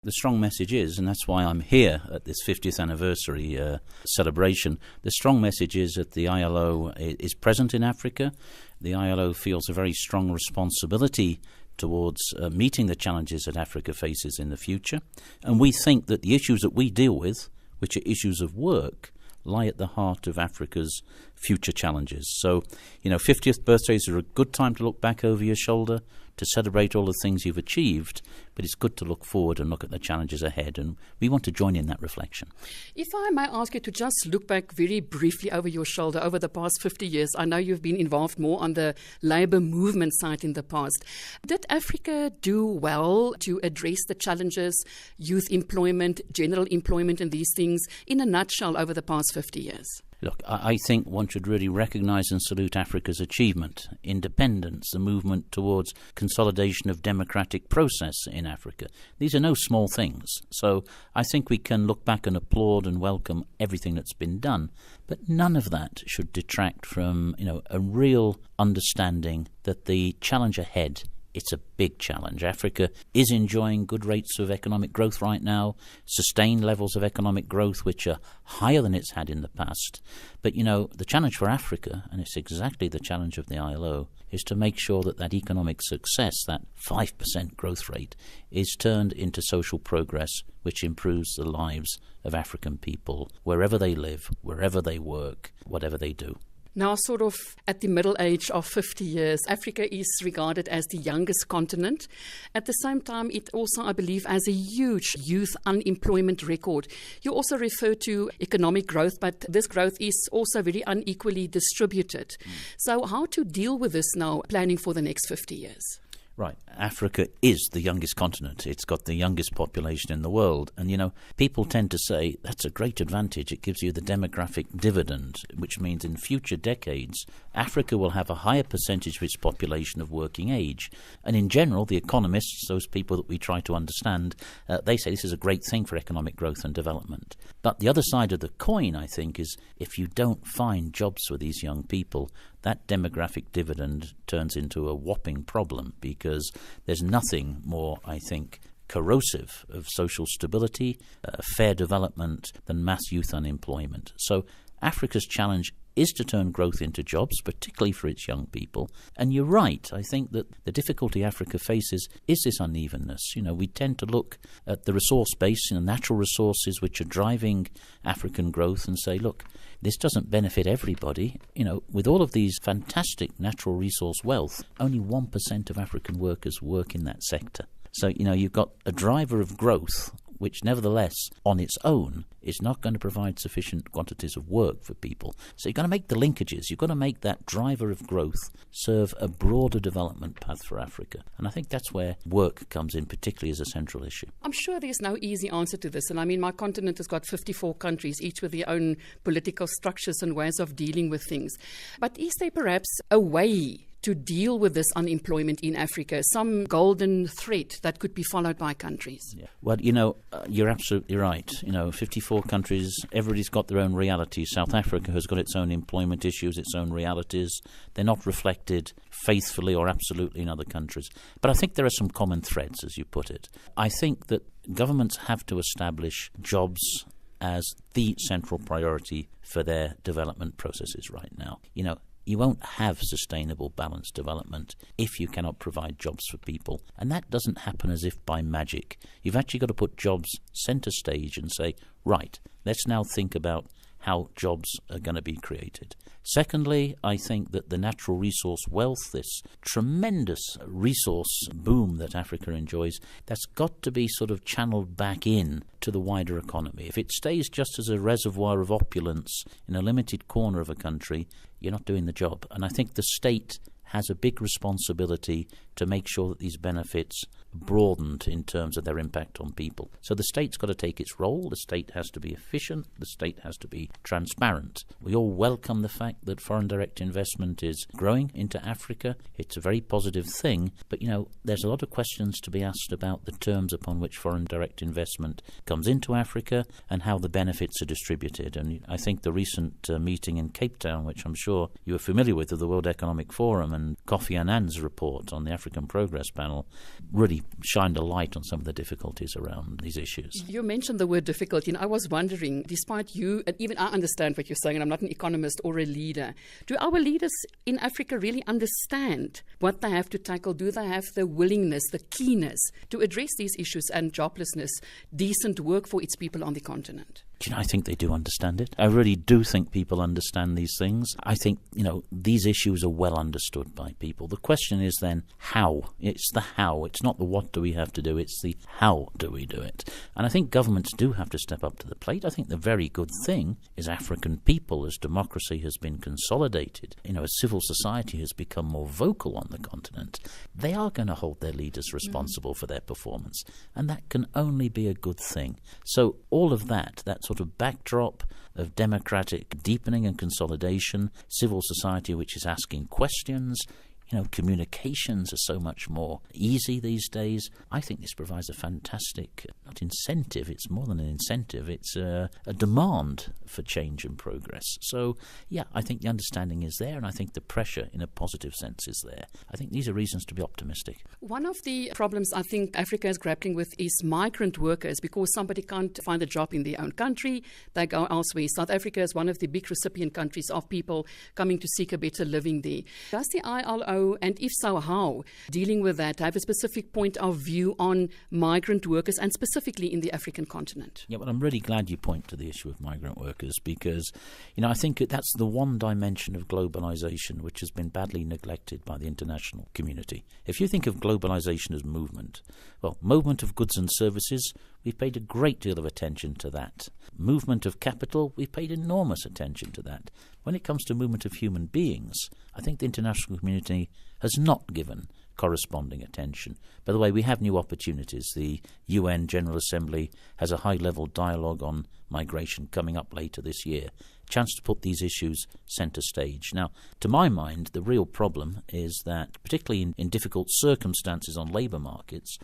The strong message is, and that's why I'm here at this 50th anniversary celebration, the strong message is that the ILO is present in Africa. The ILO feels a very strong responsibility towards meeting the challenges that Africa faces in the future. And we think that the issues that we deal with, which are issues of work, lie at the heart of Africa's future challenges. So, 50th birthdays are a good time to look back over your shoulder, to celebrate all the things you've achieved, but it's good to look forward and look at the challenges ahead, and we want to join in that reflection. If I may ask you to just look back very briefly over your shoulder over the past 50 years, I know you've been involved more on the labour movement side in the past. Did Africa do well to address the challenges, youth employment, general employment and these things in a nutshell over the past 50 years? Look, I think one should really recognise and salute Africa's achievement, independence, the movement towards consolidation of democratic process in Africa. These are no small things. So I think we can look back and applaud and welcome everything that's been done. But none of that should detract from, a real understanding that the challenge ahead, it's a big challenge. Africa is enjoying good rates of economic growth right now, sustained levels of economic growth which are higher than it's had in the past. But, the challenge for Africa, and it's exactly the challenge of the ILO, is to make sure that economic success, that 5% growth rate, is turned into social progress which improves the lives of African people wherever they live, wherever they work, whatever they do. Now, sort of at the middle age of 50 years, Africa is regarded as the youngest continent. At the same time, it also, I believe, has a huge youth unemployment record. You also refer to economic growth, but this growth is also very unequally distributed. So how to deal with this now, planning for the next 50 years? Right. Africa is the youngest continent. It's got the youngest population in the world. And, people tend to say that's a great advantage. It gives you the demographic dividend, which means in future decades, Africa will have a higher percentage of its population of working age. And in general, the economists, those people that we try to understand, they say this is a great thing for economic growth and development. But the other side of the coin, I think, is if you don't find jobs for these young people, that demographic dividend turns into a whopping problem, because there's nothing more, I think, corrosive of social stability, fair development than mass youth unemployment. So Africa's challenge is to turn growth into jobs, particularly for its young people. And you're right, I think that the difficulty Africa faces is this unevenness. We tend to look at the resource base, natural resources which are driving African growth and say, look, this doesn't benefit everybody. With all of these fantastic natural resource wealth, only 1% of African workers work in that sector. So, you've got a driver of growth which nevertheless, on its own, is not going to provide sufficient quantities of work for people. So you've got to make the linkages. You've got to make that driver of growth serve a broader development path for Africa. And I think that's where work comes in, particularly as a central issue. I'm sure there's no easy answer to this. And I mean, my continent has got 54 countries, each with their own political structures and ways of dealing with things. But is there perhaps a way to deal with this unemployment in Africa, some golden thread that could be followed by countries? Yeah. Well, you're absolutely right. 54 countries, everybody's got their own realities. South Africa has got its own employment issues, its own realities. They're not reflected faithfully or absolutely in other countries. But I think there are some common threads, as you put it. I think that governments have to establish jobs as the central priority for their development processes right now. You won't have sustainable, balanced development if you cannot provide jobs for people. And that doesn't happen as if by magic. You've actually got to put jobs centre stage and say, right, let's now think about how jobs are going to be created. Secondly, I think that the natural resource wealth, this tremendous resource boom that Africa enjoys, that's got to be sort of channeled back in to the wider economy. If it stays just as a reservoir of opulence in a limited corner of a country, you're not doing the job. And I think the state has a big responsibility to make sure that these benefits are broadened in terms of their impact on people. So the state's got to take its role. The state has to be efficient. The state has to be transparent. We all welcome the fact that foreign direct investment is growing into Africa. It's a very positive thing. But, there's a lot of questions to be asked about the terms upon which foreign direct investment comes into Africa and how the benefits are distributed. And I think the recent meeting in Cape Town, which I'm sure you are familiar with, of the World Economic Forum, and Kofi Annan's report on the African Progress Panel really shined a light on some of the difficulties around these issues. You mentioned the word difficulty, and I was wondering, despite you, and even I understand what you're saying, and I'm not an economist or a leader, do our leaders in Africa really understand what they have to tackle? Do they have the willingness, the keenness to address these issues and joblessness, decent work for its people on the continent? Do you know, I think they do understand it. I really do think people understand these things. I think, these issues are well understood by people. The question is then how. It's the how. It's not the what do we have to do. It's the how do we do it. And I think governments do have to step up to the plate. I think the very good thing is African people, as democracy has been consolidated, as civil society has become more vocal on the continent, they are going to hold their leaders responsible for their performance. And that can only be a good thing. So all of that sort of backdrop of democratic deepening and consolidation, civil society which is asking questions, communications are so much more easy these days. I think this provides a fantastic, not incentive, it's more than an incentive, it's a demand for change and progress. So, yeah, I think the understanding is there, and I think the pressure in a positive sense is there. I think these are reasons to be optimistic. One of the problems I think Africa is grappling with is migrant workers, because somebody can't find a job in their own country, they go elsewhere. South Africa is one of the big recipient countries of people coming to seek a better living there. Does the ILO, and if so, how, dealing with that, have a specific point of view on migrant workers and specifically in the African continent? Yeah, well, I'm really glad you point to the issue of migrant workers because, I think that's the one dimension of globalization which has been badly neglected by the international community. If you think of globalization as movement, well, movement of goods and services, we've paid a great deal of attention to that. Movement of capital, we've paid enormous attention to that. When it comes to movement of human beings, I think the international community has not given corresponding attention. By the way, we have new opportunities. The UN General Assembly has a high-level dialogue on migration coming up later this year. Chance to put these issues centre stage. Now, to my mind, the real problem is that, particularly in difficult circumstances on labour markets,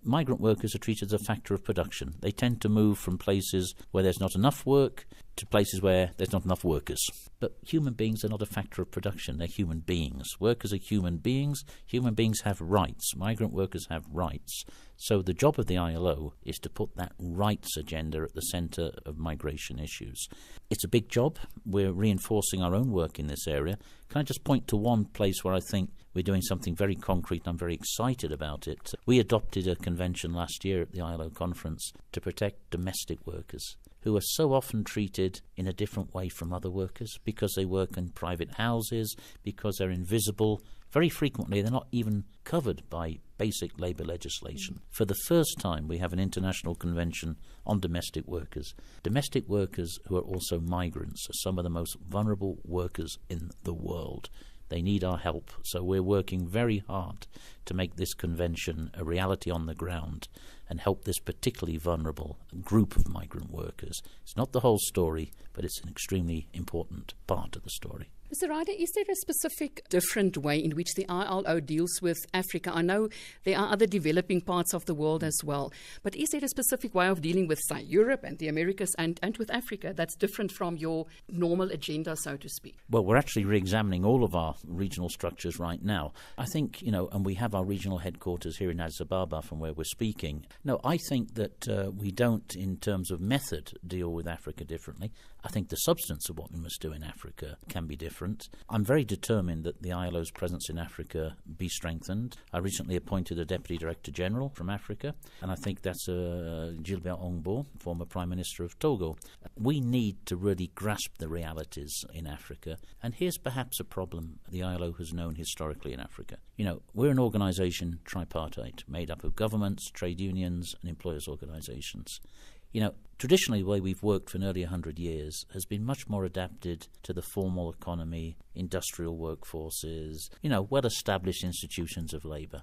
migrant workers are treated as a factor of production. They tend to move from places where there's not enough work to places where there's not enough workers. But human beings are not a factor of production. They're human beings. Workers are human beings. Human beings have rights. Migrant workers have rights. So the job of the ILO is to put that rights agenda at the centre of migration issues. It's a big job. We're reinforcing our own work in this area. Can I just point to one place where I think we're doing something very concrete and I'm very excited about it? We adopted a convention last year at the ILO conference to protect domestic workers who are so often treated in a different way from other workers because they work in private houses, because they're invisible. Very frequently, they're not even covered by basic labour legislation. For the first time, we have an international convention on domestic workers. Domestic workers who are also migrants are some of the most vulnerable workers in the world. They need our help, so we're working very hard to make this convention a reality on the ground and help this particularly vulnerable group of migrant workers. It's not the whole story, but it's an extremely important part of the story. Mr. Ryder, is there a specific different way in which the ILO deals with Africa? I know there are other developing parts of the world as well, but is there a specific way of dealing with, say, Europe and the Americas and with Africa that's different from your normal agenda, so to speak? Well, we're actually re-examining all of our regional structures right now. I think, and we have our regional headquarters here in Addis Ababa from where we're speaking. No, I think that we don't, in terms of method, deal with Africa differently. I think the substance of what we must do in Africa can be different. I'm very determined that the ILO's presence in Africa be strengthened. I recently appointed a Deputy Director General from Africa, and I think that's Gilbert Ongbo, former Prime Minister of Togo. We need to really grasp the realities in Africa, and here's perhaps a problem the ILO has known historically in Africa. We're an organisation tripartite, made up of governments, trade unions, and employers' organisations. Traditionally, the way we've worked for nearly 100 years has been much more adapted to the formal economy, industrial workforces, well-established institutions of labour.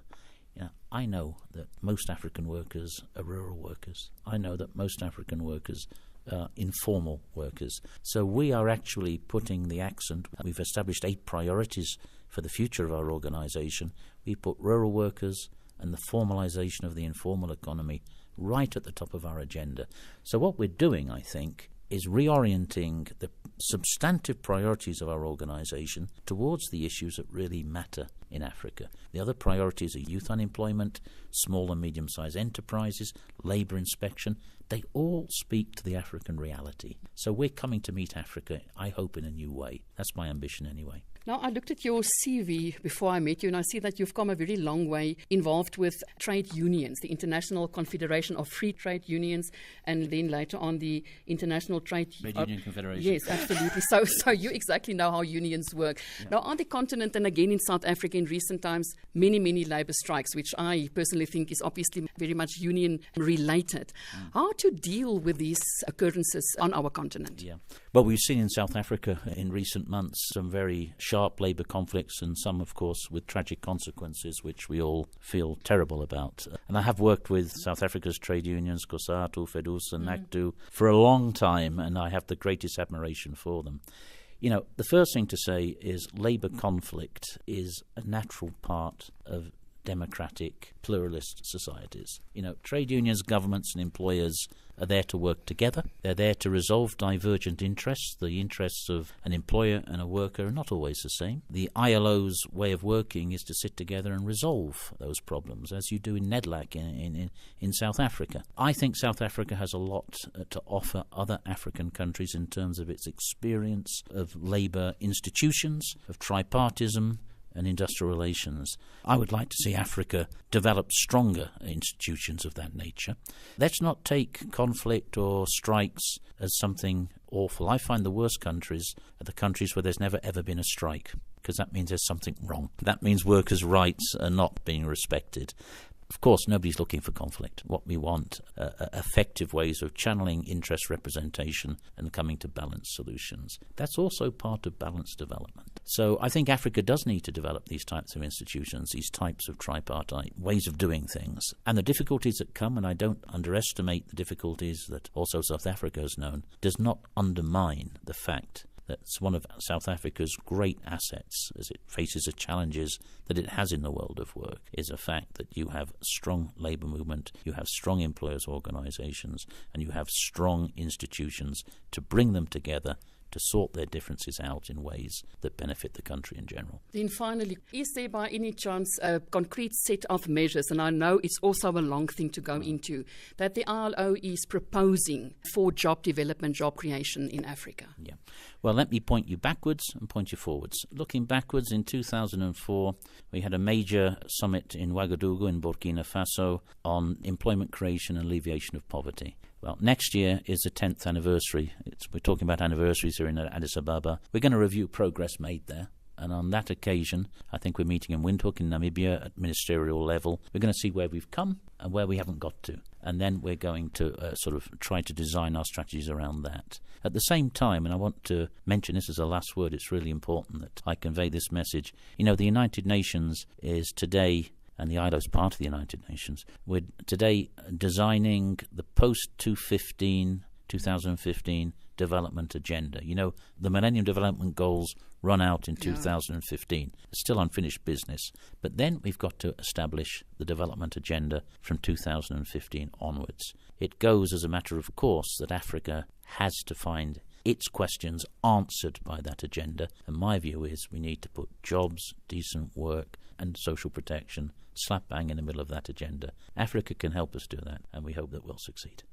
I know that most African workers are rural workers. I know that most African workers are informal workers. So we are actually putting the accent. We've established 8 priorities for the future of our organisation. We put rural workers and the formalisation of the informal economy right at the top of our agenda. So what we're doing, I think, is reorienting the substantive priorities of our organisation towards the issues that really matter in Africa. The other priorities are youth unemployment, small and medium-sized enterprises, labour inspection. They all speak to the African reality. So we're coming to meet Africa, I hope, in a new way. That's my ambition anyway. Now, I looked at your CV before I met you, and I see that you've come a very long way involved with trade unions, the International Confederation of Free Trade Unions, and then later on the International Trade Union Confederation. Yes, absolutely. So you exactly know how unions work. Yeah. Now, on the continent, and again in South Africa in recent times, many labour strikes, which I personally think is obviously very much union-related. How to deal with these occurrences on our continent? Yeah. Well, we've seen in South Africa in recent months some very sharp labour conflicts, and some, of course, with tragic consequences, which we all feel terrible about. And I have worked with South Africa's trade unions, COSATU, FEDUS and NACTU, for a long time, and I have the greatest admiration for them. You know, the first thing to say is labour conflict is a natural part of democratic, pluralist societies. You know, trade unions, governments and employers are there to work together. They're there to resolve divergent interests. The interests of an employer and a worker are not always the same. The ILO's way of working is to sit together and resolve those problems, as you do in NEDLAC in South Africa. I think South Africa has a lot to offer other African countries in terms of its experience of labour institutions, of tripartism, and industrial relations. I would like to see Africa develop stronger institutions of that nature. Let's not take conflict or strikes as something awful. I find the worst countries are the countries where there's never ever been a strike, because that means there's something wrong. That means workers' rights are not being respected. Of course, nobody's looking for conflict. What we want are effective ways of channeling interest representation and coming to balanced solutions. That's also part of balanced development. So I think Africa does need to develop these types of institutions, these types of tripartite ways of doing things. And the difficulties that come, and I don't underestimate the difficulties that also South Africa has known, does not undermine the fact that's one of South Africa's great assets as it faces the challenges that it has in the world of work, is a fact that you have strong labour movement, you have strong employers' organisations, and you have strong institutions to bring them together to sort their differences out in ways that benefit the country in general. Then finally, is there by any chance a concrete set of measures, and I know it's also a long thing to go into, that the ILO is proposing for job development, job creation in Africa? Yeah. Well, let me point you backwards and point you forwards. Looking backwards, in 2004, we had a major summit in Ouagadougou in Burkina Faso on employment creation and alleviation of poverty. Well, next year is the 10th anniversary. We're talking about anniversaries here in Addis Ababa. We're going to review progress made there. And on that occasion, I think we're meeting in Windhoek in Namibia at ministerial level. We're going to see where we've come and where we haven't got to. And then we're going to sort of try to design our strategies around that. At the same time, and I want to mention this as a last word, it's really important that I convey this message. You know, the United Nations is today, and the ILO is part of the United Nations, we're today designing the post-2015 development agenda. You know, the Millennium Development Goals run out in 2015. It's still unfinished business. But then we've got to establish the development agenda from 2015 onwards. It goes as a matter of course that Africa has to find its questions answered by that agenda. And my view is we need to put jobs, decent work and social protection slap bang in the middle of that agenda. Africa can help us do that, and we hope that we'll succeed.